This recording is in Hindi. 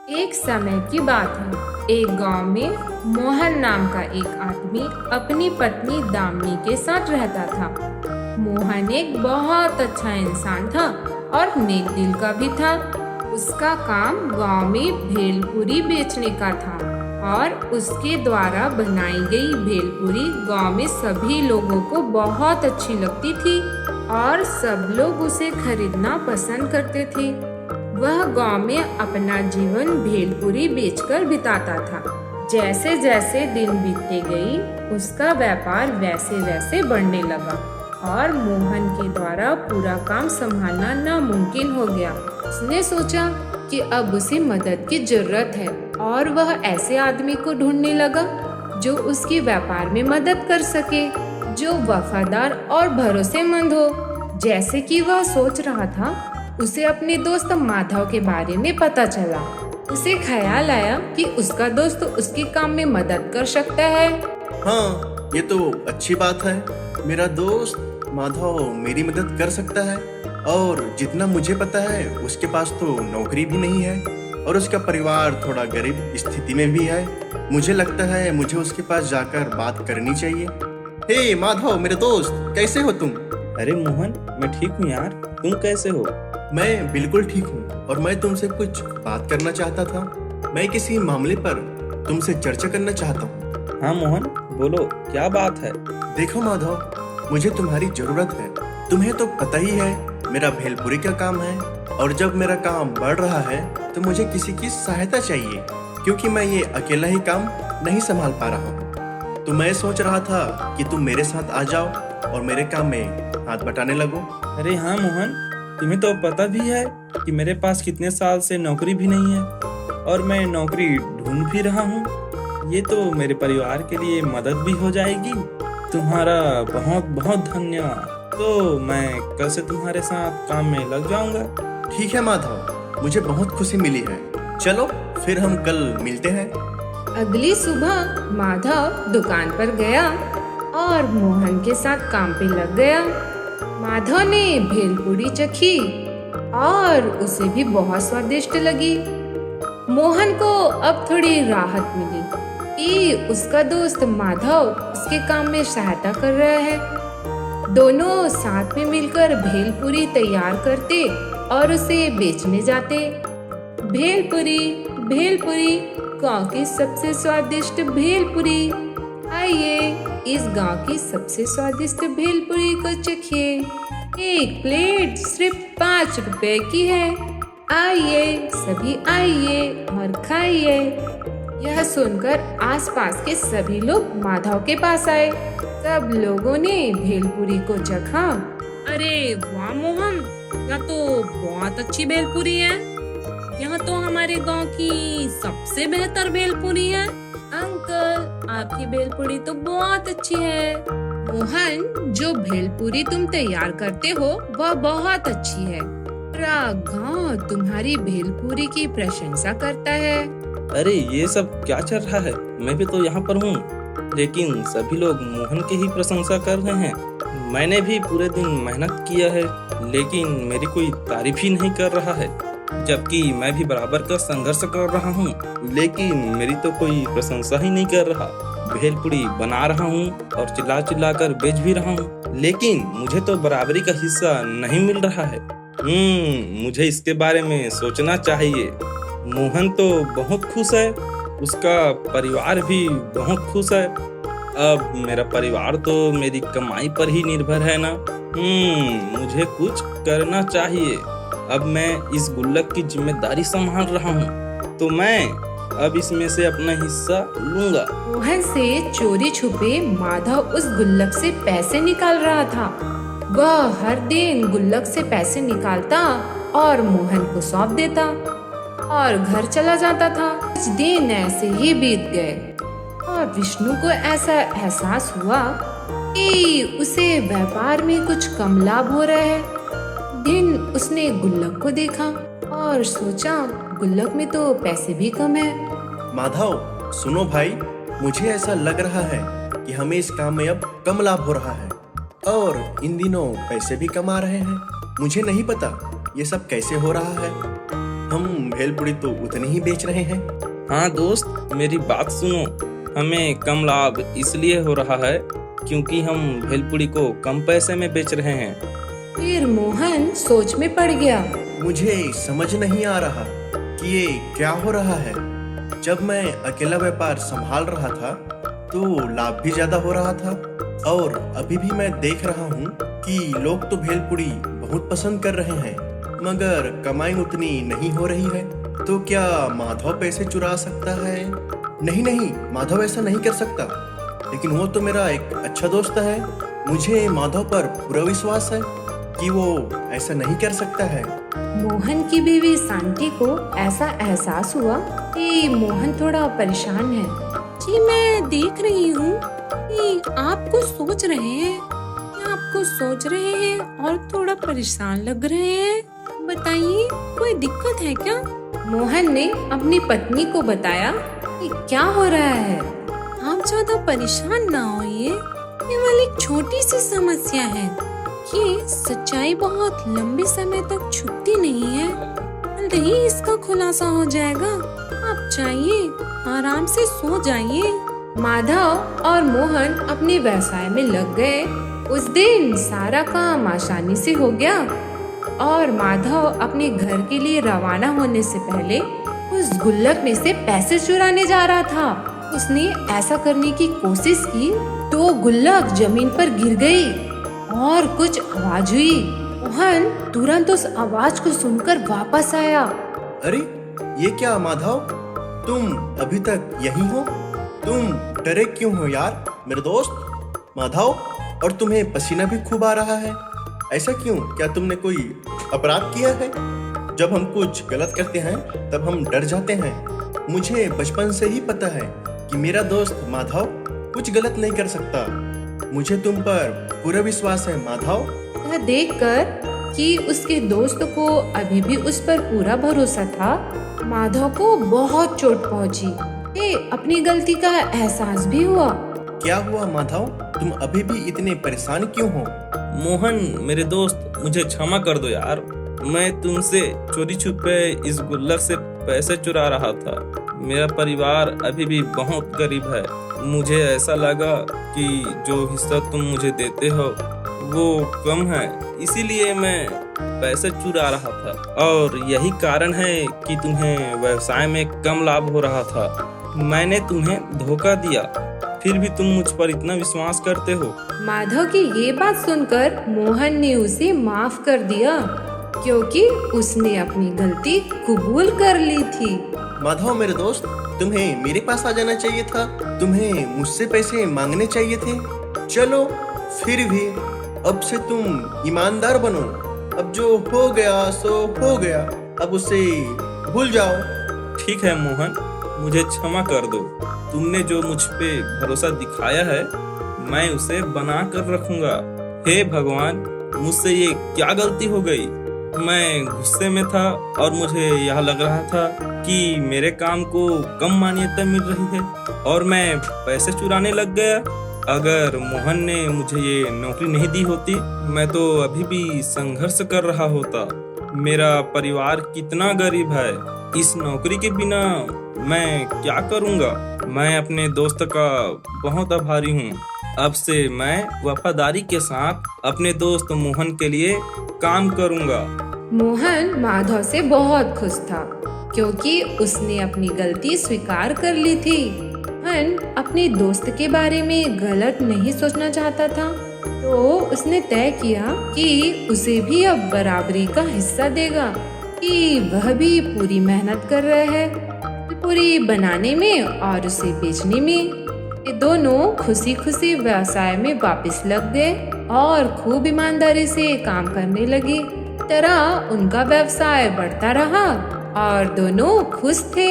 एक समय की बात है। एक गांव में मोहन नाम का एक आदमी अपनी पत्नी दामिनी के साथ रहता था। मोहन एक बहुत अच्छा इंसान था और नेक दिल का भी था। उसका काम गांव में भेलपुरी बेचने का था और उसके द्वारा बनाई गई भेलपुरी गांव में सभी लोगों को बहुत अच्छी लगती थी और सब लोग उसे खरीदना पसंद करते थे। वह गांव में अपना जीवन भेलपुरी बेचकर बिताता था। जैसे जैसे दिन बीतते गई उसका व्यापार वैसे वैसे बढ़ने लगा और मोहन के द्वारा पूरा काम संभालना नामुमकिन हो गया। उसने सोचा कि अब उसे मदद की जरूरत है और वह ऐसे आदमी को ढूंढने लगा जो उसके व्यापार में मदद कर सके, जो वफादार और भरोसेमंद हो। जैसे कि वह सोच रहा था उसे अपने दोस्त माधव के बारे में पता चला। उसे ख्याल आया कि उसका दोस्त उसके काम में मदद कर सकता है। हाँ, ये तो अच्छी बात है। मेरा दोस्त माधव मेरी मदद कर सकता है और जितना मुझे पता है उसके पास तो नौकरी भी नहीं है और उसका परिवार थोड़ा गरीब स्थिति में भी है। मुझे लगता है मुझे उसके पास जाकर बात करनी चाहिए। हे माधव, मेरे दोस्त, कैसे हो तुम? अरे मोहन, मैं ठीक हूँ यार। तुम कैसे हो? मैं बिल्कुल ठीक हूँ और मैं तुमसे कुछ बात करना चाहता था। मैं किसी मामले पर तुमसे चर्चा करना चाहता हूँ। हाँ मोहन, बोलो, क्या बात है? देखो माधव, मुझे तुम्हारी जरूरत है। तुम्हें तो पता ही है मेरा भेलपुरी का काम है और जब मेरा काम बढ़ रहा है तो मुझे किसी की सहायता चाहिए क्योंकि मैं ये अकेला ही काम नहीं संभाल पा रहा हूँ। तो मैं सोच रहा था कि तुम मेरे साथ आ जाओ और मेरे काम में हाथ बटाने लगो। अरे हाँ मोहन, तुम्हें तो पता भी है कि मेरे पास कितने साल से नौकरी भी नहीं है और मैं नौकरी ढूंढ भी रहा हूँ। ये तो मेरे परिवार के लिए मदद भी हो जाएगी। तुम्हारा बहुत बहुत धन्यवाद। तो मैं कल से तुम्हारे साथ काम में लग जाऊंगा। ठीक है माधव, मुझे बहुत खुशी मिली है। चलो फिर हम कल मिलते हैं। अगली सुबह माधव दुकान पर गया और मोहन के साथ काम पे लग गया। माधव ने भेलपुरी चखी और उसे भी बहुत स्वादिष्ट लगी। मोहन को अब थोड़ी राहत मिली कि उसका दोस्त माधव उसके काम में सहायता कर रहा है। दोनों साथ में मिलकर भेलपुरी तैयार करते और उसे बेचने जाते। भेलपुरी, भेलपुरी, गांव की सबसे स्वादिष्ट भेलपुरी। आइए इस गांव की सबसे स्वादिष्ट भेलपुरी को चखिए। एक प्लेट सिर्फ 5 रुपए की है। आइए सभी, आइए और खाइए। यह सुनकर आसपास के सभी लोग माधव के पास आए। सब लोगों ने भेलपुरी को चखा। अरे वाह मोहन, यह तो बहुत अच्छी भेलपुरी है। यह तो हमारे गांव की सबसे बेहतर भेलपुरी है। अंकल, आपकी भेलपुरी तो बहुत अच्छी है। मोहन, जो भेलपुरी तुम तैयार करते हो वह बहुत अच्छी है। पूरा गांव तुम्हारी भेलपुरी की प्रशंसा करता है। अरे ये सब क्या चल रहा है? मैं भी तो यहाँ पर हूँ, लेकिन सभी लोग मोहन की ही प्रशंसा कर रहे हैं। मैंने भी पूरे दिन मेहनत किया है, लेकिन मेरी कोई तारीफ ही नहीं कर रहा है, जबकि मैं भी बराबर का संघर्ष कर रहा हूँ, लेकिन मेरी तो कोई प्रशंसा ही नहीं कर रहा। भेलपुरी बना रहा हूँ और चिल्ला चिल्ला कर बेच भी रहा हूँ, लेकिन मुझे तो बराबरी का हिस्सा नहीं मिल रहा है। मुझे इसके बारे में सोचना चाहिए। मोहन तो बहुत खुश है, उसका परिवार भी बहुत खुश है। अब मेरा परिवार तो मेरी कमाई पर ही निर्भर है ना। मुझे कुछ करना चाहिए। अब मैं इस गुल्लक की जिम्मेदारी संभाल रहा हूँ, तो मैं अब इसमें से अपना हिस्सा लूंगा। मोहन से चोरी छुपे माधव उस गुल्लक से पैसे निकाल रहा था। वह हर दिन गुल्लक से पैसे निकालता और मोहन को सौंप देता और घर चला जाता था। कुछ दिन ऐसे ही बीत गए और विष्णु को ऐसा एहसास हुआ कि उसे व्यापार में कुछ कम लाभ हो रहा है। दिन उसने गुल्लक को देखा और सोचा गुल्लक में तो पैसे भी कम है। माधव, सुनो भाई, मुझे ऐसा लग रहा है कि हमें इस काम में अब कम लाभ हो रहा है और इन दिनों पैसे भी कम आ रहे हैं। मुझे नहीं पता ये सब कैसे हो रहा है। हम भेलपुरी तो उतनी ही बेच रहे हैं। हाँ दोस्त, मेरी बात सुनो। हमें कम लाभ इसलिए हो रहा है क्योंकि हम भेलपुरी को कम पैसे में बेच रहे हैं। फिर मोहन सोच में पड़ गया। मुझे समझ नहीं आ रहा कि ये क्या हो रहा है। जब मैं अकेला व्यापार संभाल रहा था तो लाभ भी ज्यादा हो रहा था, और अभी भी मैं देख रहा हूँ कि लोग तो भेलपुरी बहुत पसंद कर रहे हैं, मगर कमाई उतनी नहीं हो रही है। तो क्या माधव पैसे चुरा सकता है? नहीं नहीं, माधव ऐसा नहीं कर सकता। लेकिन वो तो मेरा एक अच्छा दोस्त है। मुझे माधव पर पूरा विश्वास है कि वो ऐसा नहीं कर सकता है। मोहन की बीवी शांति को ऐसा एहसास हुआ कि मोहन थोड़ा परेशान है। जी मैं देख रही हूँ कि आप कुछ सोच रहे हैं, और थोड़ा परेशान लग रहे हैं। बताइए, कोई दिक्कत है क्या? मोहन ने अपनी पत्नी को बताया कि क्या हो रहा है। आप ज्यादा परेशान ना होइए, केवल एक छोटी सी समस्या है। ये सच्चाई बहुत लंबे समय तक छुपती नहीं है, जल्द ही इसका खुलासा हो जाएगा। आप जाइए, आराम से सो जाइए। माधव और मोहन अपने व्यवसाय में लग गए। उस दिन सारा काम आसानी से हो गया और माधव अपने घर के लिए रवाना होने से पहले उस गुल्लक में से पैसे चुराने जा रहा था। उसने ऐसा करने की कोशिश की तो गुल्लक जमीन पर गिर गई और कुछ आवाज हुई। मोहन तुरंत उस आवाज को सुनकर वापस आया। अरे ये क्या माधव, तुम अभी तक यहीं हो? तुम डरे क्यों हो यार मेरे दोस्त माधव? और तुम्हें पसीना भी खूब आ रहा है, ऐसा क्यों? क्या तुमने कोई अपराध किया है? जब हम कुछ गलत करते हैं तब हम डर जाते हैं। मुझे बचपन से ही पता है कि मेरा दोस्त माधव कुछ गलत नहीं कर सकता। मुझे तुम पर पूरा विश्वास है माधव। यह देखकर कि उसके दोस्त को अभी भी उस पर पूरा भरोसा था, माधव को बहुत चोट पहुंची। अपनी गलती का एहसास भी हुआ। क्या हुआ माधव, तुम अभी भी इतने परेशान क्यों हो? मोहन मेरे दोस्त, मुझे क्षमा कर दो यार। मैं तुमसे चोरी छुपे इस गुल्लक से पैसे चुरा रहा था। मेरा परिवार अभी भी बहुत गरीब है। मुझे ऐसा लगा कि जो हिस्सा तुम मुझे देते हो वो कम है, इसीलिए मैं पैसे चुरा रहा था। और यही कारण है कि तुम्हें व्यवसाय में कम लाभ हो रहा था। मैंने तुम्हें धोखा दिया, फिर भी तुम मुझ पर इतना विश्वास करते हो। माधव की ये बात सुनकर मोहन ने उसे माफ कर दिया, क्योंकि उसने अपनी गलती कबूल कर ली थी। माधव मेरे दोस्त, तुम्हें मेरे पास आ जाना चाहिए था। तुम्हें मुझसे पैसे मांगने चाहिए थे। चलो फिर भी अब से तुम ईमानदार बनो। अब जो हो गया सो हो गया, अब उसे भूल जाओ। ठीक है मोहन, मुझे क्षमा कर दो। तुमने जो मुझ पे भरोसा दिखाया है मैं उसे बना कर रखूंगा। हे भगवान, मुझसे ये क्या गलती हो गई? मैं गुस्से में था और मुझे यह लग रहा था कि मेरे काम को कम मान्यता मिल रही है और मैं पैसे चुराने लग गया। अगर मोहन ने मुझे ये नौकरी नहीं दी होती मैं तो अभी भी संघर्ष कर रहा होता। मेरा परिवार कितना गरीब है, इस नौकरी के बिना मैं क्या करूंगा? मैं अपने दोस्त का बहुत आभारी हूँ। अब से मैं वफादारी के साथ अपने दोस्त मोहन के लिए काम करूंगा। मोहन माधव से बहुत खुश था, क्योंकि उसने अपनी गलती स्वीकार कर ली थी। मोहन अपने दोस्त के बारे में गलत नहीं सोचना चाहता था, तो उसने तय किया कि उसे भी अब बराबरी का हिस्सा देगा, कि वह भी पूरी मेहनत कर रहा है पूरी बनाने में और उसे बेचने में। ये दोनों खुशी खुशी व्यवसाय में वापस लग गए और खूब ईमानदारी से काम करने लगे। तरह उनका व्यवसाय बढ़ता रहा और दोनों खुश थे।